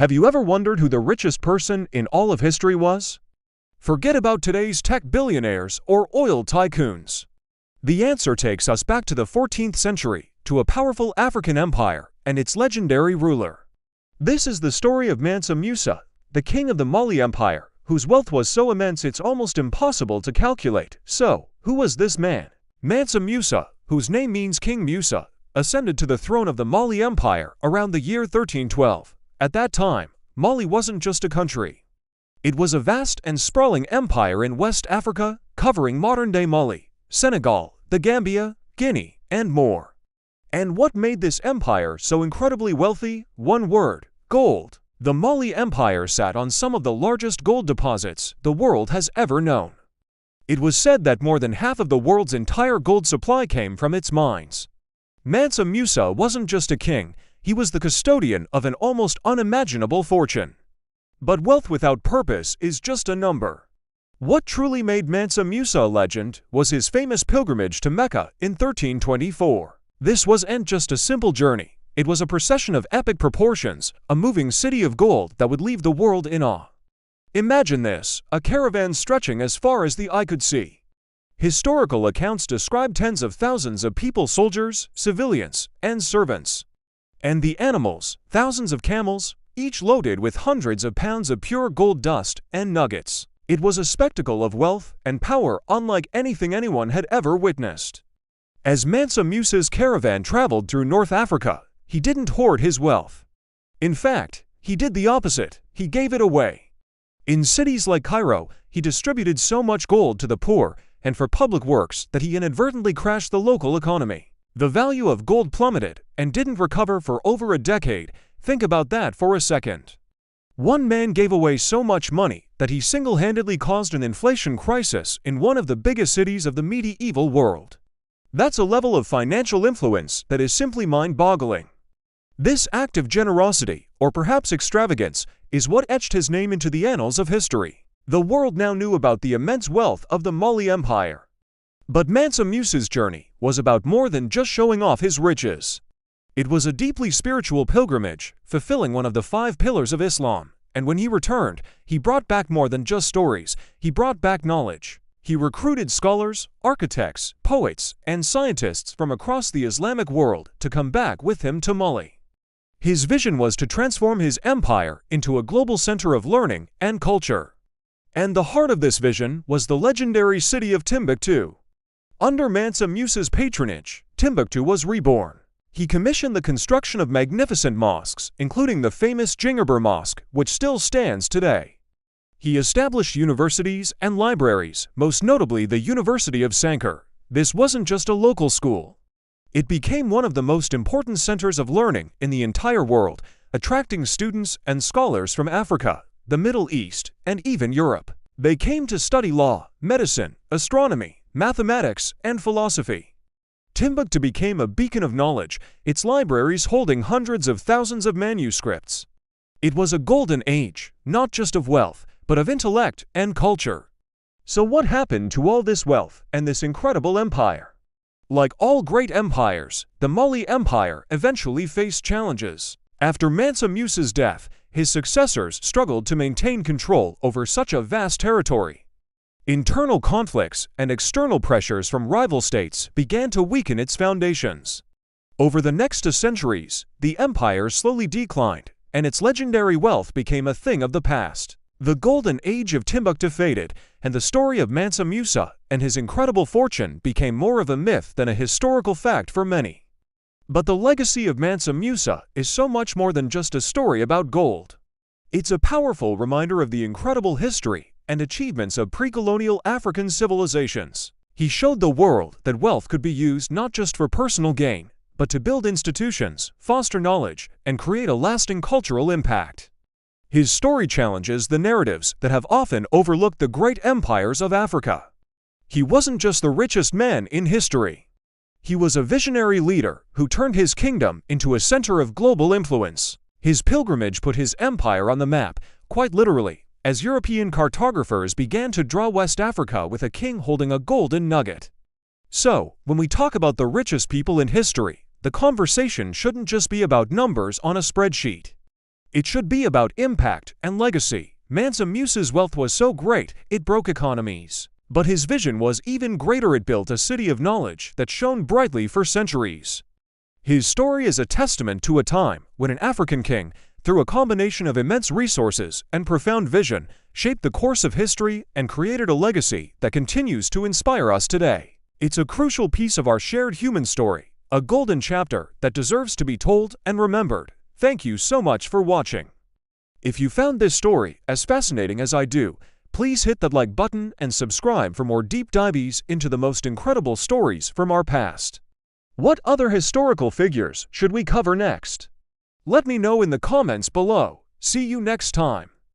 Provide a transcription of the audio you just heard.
Have you ever wondered who the richest person in all of history was? Forget about today's tech billionaires or oil tycoons. The answer takes us back to the 14th century, to a powerful African empire and its legendary ruler. This is the story of Mansa Musa, the king of the Mali Empire, whose wealth was so immense it's almost impossible to calculate. So, who was this man? Mansa Musa, whose name means King Musa, ascended to the throne of the Mali Empire around the year 1312. At that time, Mali wasn't just a country. It was a vast and sprawling empire in West Africa, covering modern-day Mali, Senegal, the Gambia, Guinea, and more. And what made this empire so incredibly wealthy? One word: gold. The Mali Empire sat on some of the largest gold deposits the world has ever known. It was said that more than half of the world's entire gold supply came from its mines. Mansa Musa wasn't just a king, he was the custodian of an almost unimaginable fortune. But wealth without purpose is just a number. What truly made Mansa Musa a legend was his famous pilgrimage to Mecca in 1324. This wasn't just a simple journey. It was a procession of epic proportions, a moving city of gold that would leave the world in awe. Imagine this, a caravan stretching as far as the eye could see. Historical accounts describe tens of thousands of people, soldiers, civilians, and servants. And the animals, thousands of camels, each loaded with hundreds of pounds of pure gold dust and nuggets. It was a spectacle of wealth and power unlike anything anyone had ever witnessed. As Mansa Musa's caravan traveled through North Africa, he didn't hoard his wealth. In fact, he did the opposite, he gave it away. In cities like Cairo, he distributed so much gold to the poor and for public works that he inadvertently crashed the local economy. The value of gold plummeted and didn't recover for over a decade. Think about that for a second. One man gave away so much money that he single-handedly caused an inflation crisis in one of the biggest cities of the medieval world. That's a level of financial influence that is simply mind-boggling. This act of generosity, or perhaps extravagance, is what etched his name into the annals of history. The world now knew about the immense wealth of the Mali Empire. But Mansa Musa's journey was about more than just showing off his riches. It was a deeply spiritual pilgrimage, fulfilling one of the 5 pillars of Islam, and when he returned, he brought back more than just stories, he brought back knowledge. He recruited scholars, architects, poets, and scientists from across the Islamic world to come back with him to Mali. His vision was to transform his empire into a global center of learning and culture. And the heart of this vision was the legendary city of Timbuktu. Under Mansa Musa's patronage, Timbuktu was reborn. He commissioned the construction of magnificent mosques, including the famous Djingueber Mosque, which still stands today. He established universities and libraries, most notably the University of Sankar. This wasn't just a local school. It became one of the most important centers of learning in the entire world, attracting students and scholars from Africa, the Middle East, and even Europe. They came to study law, medicine, astronomy, mathematics, and philosophy. Timbuktu became a beacon of knowledge, its libraries holding hundreds of thousands of manuscripts. It was a golden age, not just of wealth, but of intellect and culture. So what happened to all this wealth and this incredible empire? Like all great empires, the Mali Empire eventually faced challenges. After Mansa Musa's death, his successors struggled to maintain control over such a vast territory. Internal conflicts and external pressures from rival states began to weaken its foundations. Over the next 2 centuries, the empire slowly declined, and its legendary wealth became a thing of the past. The golden age of Timbuktu faded, and the story of Mansa Musa and his incredible fortune became more of a myth than a historical fact for many. But the legacy of Mansa Musa is so much more than just a story about gold. It's a powerful reminder of the incredible history and achievements of pre-colonial African civilizations. He showed the world that wealth could be used not just for personal gain, but to build institutions, foster knowledge, and create a lasting cultural impact. His story challenges the narratives that have often overlooked the great empires of Africa. He wasn't just the richest man in history. He was a visionary leader who turned his kingdom into a center of global influence. His pilgrimage put his empire on the map, quite literally, as European cartographers began to draw West Africa with a king holding a golden nugget. So, when we talk about the richest people in history, the conversation shouldn't just be about numbers on a spreadsheet. It should be about impact and legacy. Mansa Musa's wealth was so great, it broke economies. But his vision was even greater. It built a city of knowledge that shone brightly for centuries. His story is a testament to a time when an African king, through a combination of immense resources and profound vision, shaped the course of history and created a legacy that continues to inspire us today. It's a crucial piece of our shared human story, a golden chapter that deserves to be told and remembered. Thank you so much for watching. If you found this story as fascinating as I do, please hit that like button and subscribe for more deep dives into the most incredible stories from our past. What other historical figures should we cover next? Let me know in the comments below. See you next time.